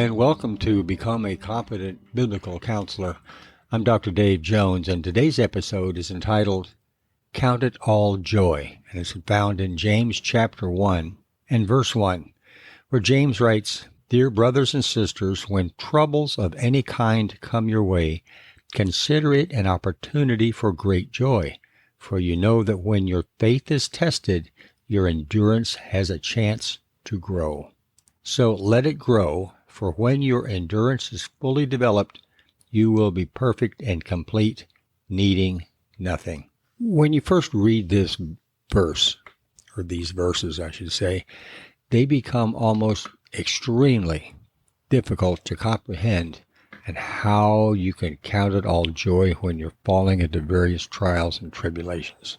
and welcome to Become a Competent Biblical Counselor. I'm Dr. Dave Jones, and today's episode is entitled Count It All Joy, and it's found in James chapter 1 and verse 1, where James writes, Dear brothers and sisters, when troubles of any kind come your way, consider it an opportunity for great joy, for you know that when your faith is tested, your endurance has a chance to grow. So let it grow, for when your endurance is fully developed, you will be perfect and complete, needing nothing. When you first read this verse, or these verses, I should say, they become almost extremely difficult to comprehend, and how you can count it all joy when you're falling into various trials and tribulations.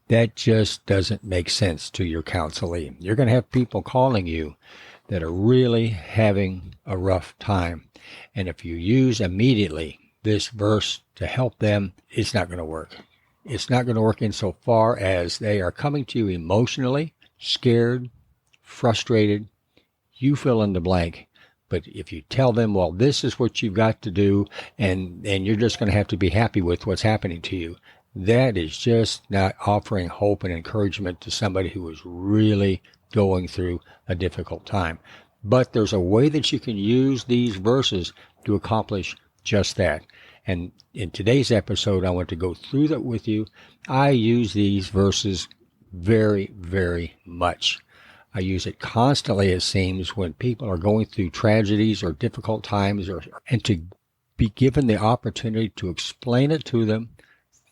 That just doesn't make sense to your counselee. You're going to have people calling you that are really having a rough time. And if you use immediately this verse to help them, it's not going to work. It's not going to work insofar as they are coming to you emotionally, scared, frustrated, you fill in the blank. But if you tell them, well, this is what you've got to do, and you're just going to have to be happy with what's happening to you, that is just not offering hope and encouragement to somebody who is really going through a difficult time. But there's a way that you can use these verses to accomplish just that. And in today's episode, I want to go through that with you. I use these verses very, very much. I use it constantly, it seems, when people are going through tragedies or difficult times, and to be given the opportunity to explain it to them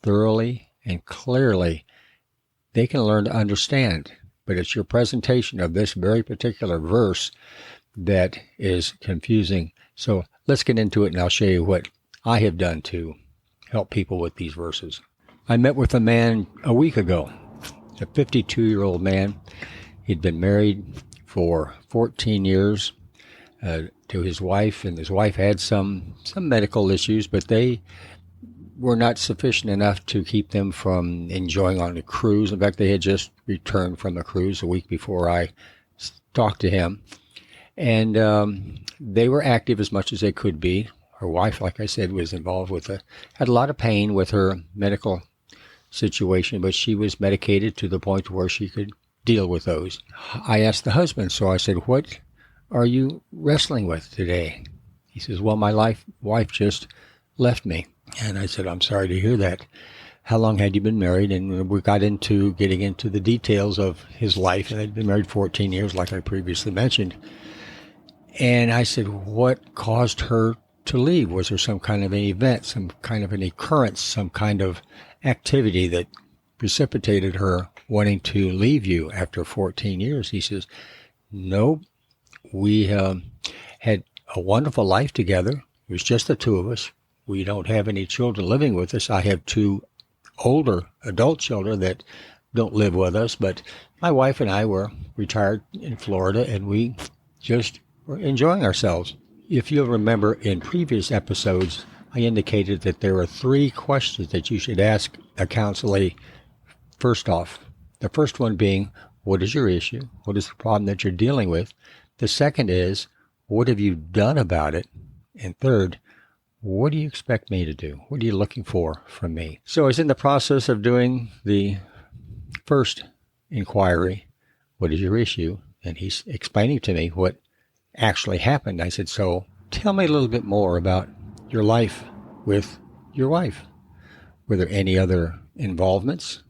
thoroughly and clearly, they can learn to understand. But it's your presentation of this very particular verse that is confusing. So let's get into it, and I'll show you what I have done to help people with these verses. I met with a man a week ago, a 52-year-old man. He'd been married for 14 years to his wife, and his wife had some medical issues, but they were not sufficient enough to keep them from enjoying on a cruise. In fact, they had just returned from a cruise a week before I talked to him. And they were active as much as they could be. Her wife, like I said, was involved had a lot of pain with her medical situation, but she was medicated to the point where she could deal with those. I asked the husband, so I said, what are you wrestling with today? He says, well, my wife just left me. And I said, I'm sorry to hear that. How long had you been married? And we got into getting into the details of his life. And they'd been married 14 years, like I previously mentioned. And I said, what caused her to leave? Was there some kind of an event, some kind of an occurrence, some kind of activity that precipitated her wanting to leave you after 14 years? He says, no, we had a wonderful life together. It was just the two of us. We don't have any children living with us. I have two older adult children that don't live with us, but my wife and I were retired in Florida, and we just were enjoying ourselves. If you'll remember, in previous episodes, I indicated that there are 3 questions that you should ask a counselee. First off, the first one being, what is your issue? What is the problem that you're dealing with? The second is, what have you done about it? And third, what do you expect me to do? What are you looking for from me? So I was in the process of doing the first inquiry, what is your issue? And he's explaining to me what actually happened. I said, so tell me a little bit more about your life with your wife. Were there any other involvements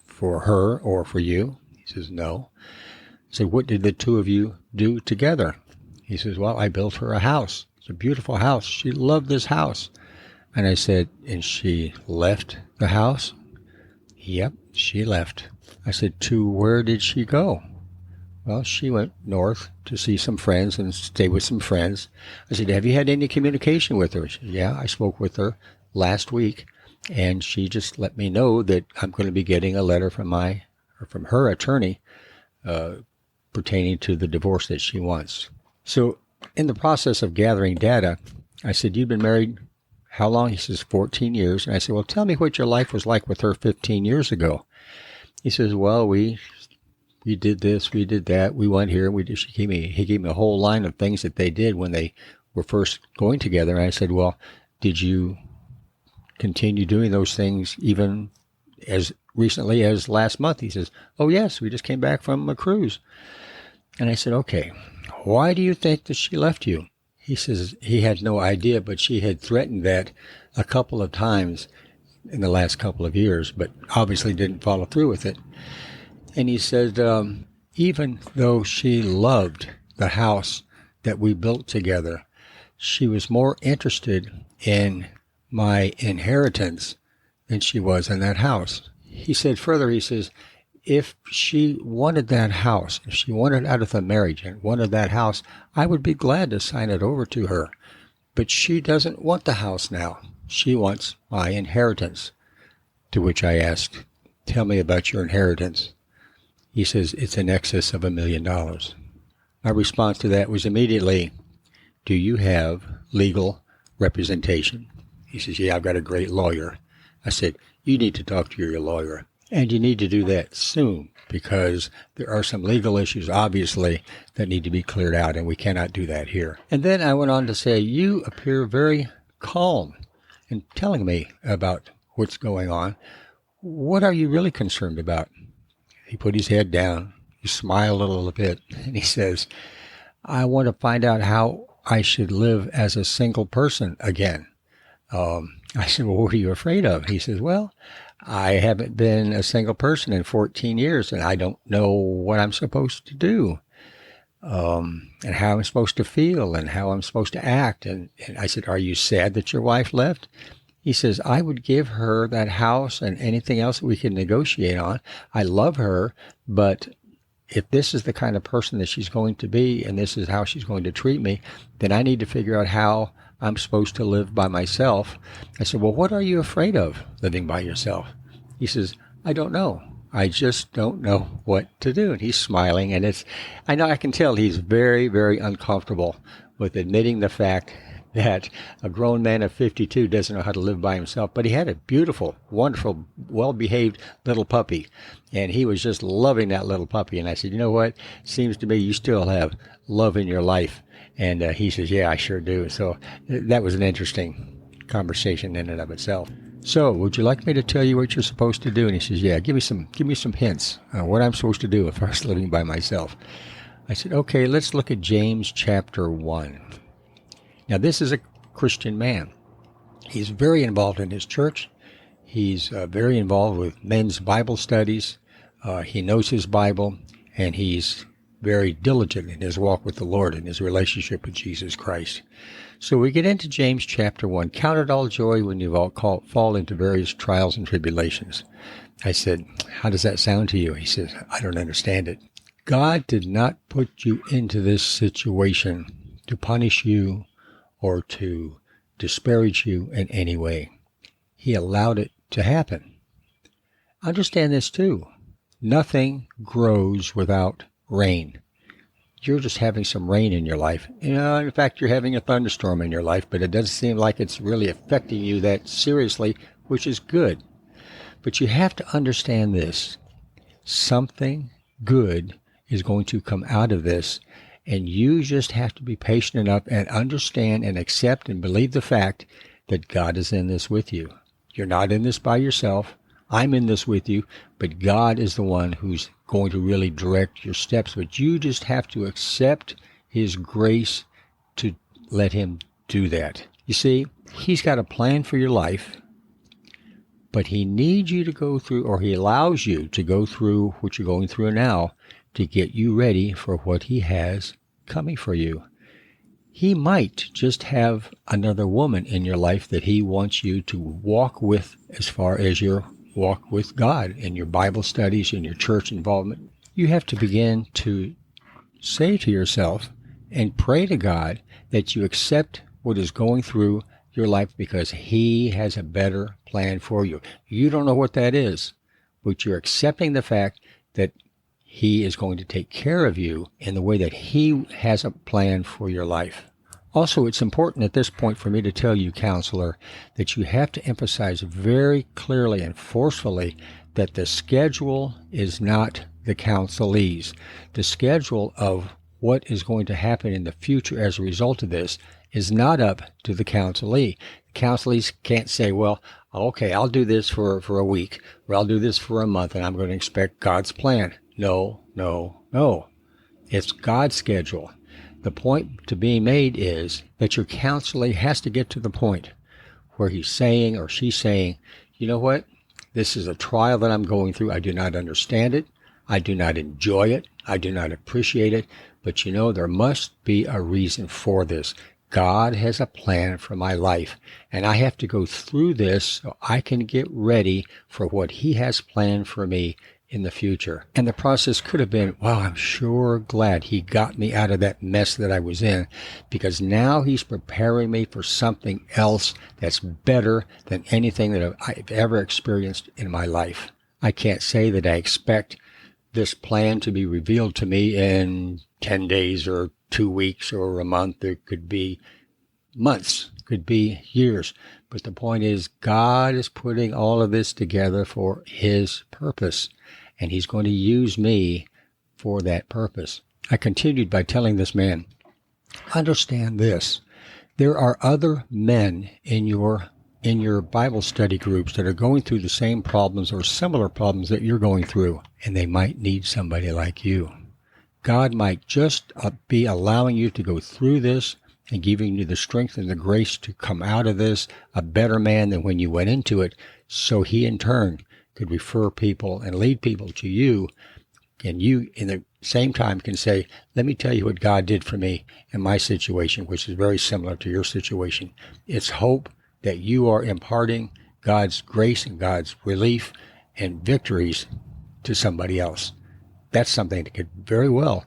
for her or for you? He says, no. I said, what did the two of you do together? He says, well, I built her a house. It's a beautiful house. She loved this house. And I said, and she left the house? Yep, she left. I said, to where did she go? Well, she went north to see some friends and stay with some friends. I said, have you had any communication with her? She said, yeah, I spoke with her last week, and she just let me know that I'm going to be getting a letter from her attorney pertaining to the divorce that she wants. So in the process of gathering data, I said, you've been married how long? He says, 14 years. And I said, well, tell me what your life was like with her 15 years ago. He says, well, we we did this, we did that, we went here, he gave me a whole line of things that they did when they were first going together. And I said, well, did you continue doing those things even as recently as last month? He says, oh yes, we just came back from a cruise. And I said, okay, why do you think that she left you? He says he had no idea, but she had threatened that a couple of times in the last couple of years, but obviously didn't follow through with it. And he said, even though she loved the house that we built together, she was more interested in my inheritance than she was in that house. He said further, he says, if she wanted that house, if she wanted out of the marriage and wanted that house, I would be glad to sign it over to her. But she doesn't want the house now. She wants my inheritance. To which I asked, tell me about your inheritance. He says, it's in excess of $1 million. My response to that was immediately, do you have legal representation? He says, yeah, I've got a great lawyer. I said, you need to talk to your lawyer. And you need to do that soon, because there are some legal issues, obviously, that need to be cleared out, and we cannot do that here. And then I went on to say, you appear very calm in telling me about what's going on. What are you really concerned about? He put his head down, he smiled a little bit, and he says, I want to find out how I should live as a single person again. I said, well, what are you afraid of? He says, well, I haven't been a single person in 14 years, and I don't know what I'm supposed to do, and how I'm supposed to feel, and how I'm supposed to act. And I said, are you sad that your wife left? He says, I would give her that house and anything else that we can negotiate on. I love her, but if this is the kind of person that she's going to be, and this is how she's going to treat me, then I need to figure out how I'm supposed to live by myself. I said, well, what are you afraid of living by yourself? He says, I don't know. I just don't know what to do. And he's smiling, and I know I can tell he's very, very uncomfortable with admitting the fact that a grown man of 52 doesn't know how to live by himself. But he had a beautiful, wonderful, well-behaved little puppy, and he was just loving that little puppy. And I said, you know what? Seems to me you still have love in your life. And he says, yeah, I sure do. So that was an interesting conversation in and of itself. So would you like me to tell you what you're supposed to do? And he says, yeah, give me some hints on what I'm supposed to do if I was living by myself. I said, okay, let's look at James chapter 1. Now, this is a Christian man. He's very involved in his church. He's very involved with men's Bible studies. He knows his Bible, and he's very diligent in his walk with the Lord and his relationship with Jesus Christ. So we get into James chapter 1. Count it all joy when you fall into various trials and tribulations. I said, how does that sound to you? He says, I don't understand it. God did not put you into this situation to punish you or to disparage you in any way. He allowed it to happen. Understand this too. Nothing grows without rain. You're just having some rain in your life. In fact, you're having a thunderstorm in your life, but it doesn't seem like it's really affecting you that seriously, which is good. But you have to understand this. Something good is going to come out of this, and you just have to be patient enough and understand and accept and believe the fact that God is in this with you. You're not in this by yourself. I'm in this with you, but God is the one who's going to really direct your steps. But you just have to accept His grace to let Him do that. You see, He's got a plan for your life, but He needs you to go through, or He allows you to go through what you're going through now to get you ready for what He has coming for you. He might just have another woman in your life that He wants you to walk with as far as your walk with God in your Bible studies, in your church involvement. You have to begin to say to yourself and pray to God that you accept what is going through your life because He has a better plan for you. You don't know what that is, but you're accepting the fact that He is going to take care of you in the way that He has a plan for your life. Also, it's important at this point for me to tell you, counselor, that you have to emphasize very clearly and forcefully that the schedule is not the counselees. The schedule of what is going to happen in the future as a result of this is not up to the counselee. The counselees can't say, well, okay, I'll do this for a week, or I'll do this for a month, and I'm going to expect God's plan. No, no, no. It's God's schedule. The point to be made is that your counselee has to get to the point where he's saying or she's saying, you know what? This is a trial that I'm going through. I do not understand it. I do not enjoy it. I do not appreciate it. But there must be a reason for this. God has a plan for my life, and I have to go through this so I can get ready for what He has planned for me in the future. And the process could have been, wow, I'm sure glad He got me out of that mess that I was in, because now He's preparing me for something else that's better than anything that I've ever experienced in my life. I can't say that I expect this plan to be revealed to me in 10 days or 2 weeks or a month. It could be months, could be years. But the point is, God is putting all of this together for His purpose, and He's going to use me for that purpose. I continued by telling this man, understand this. There are other men in your Bible study groups that are going through the same problems or similar problems that you're going through, and they might need somebody like you. God might just be allowing you to go through this and giving you the strength and the grace to come out of this a better man than when you went into it, so He in turn could refer people and lead people to you, and you in the same time can say, let me tell you what God did for me in my situation, which is very similar to your situation. It's hope that you are imparting God's grace and God's relief and victories to somebody else. That's something that could very well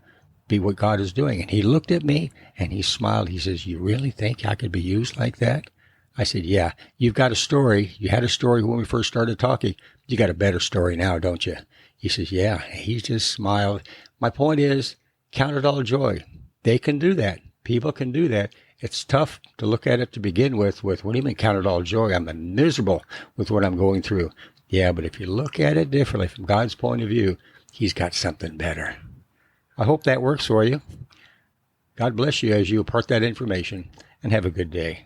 be what God is doing. And He looked at me and He smiled. He says, you really think I could be used like that? I said, yeah, you've got a story. You had a story when we first started talking. You got a better story now, don't you? He says, yeah. He just smiled. My point is, count it all joy. They can do that. People can do that. It's tough to look at it to begin with, what do you mean count it all joy? I'm miserable with what I'm going through. Yeah, but if you look at it differently from God's point of view, He's got something better. I hope that works for you. God bless you as you impart that information, and have a good day.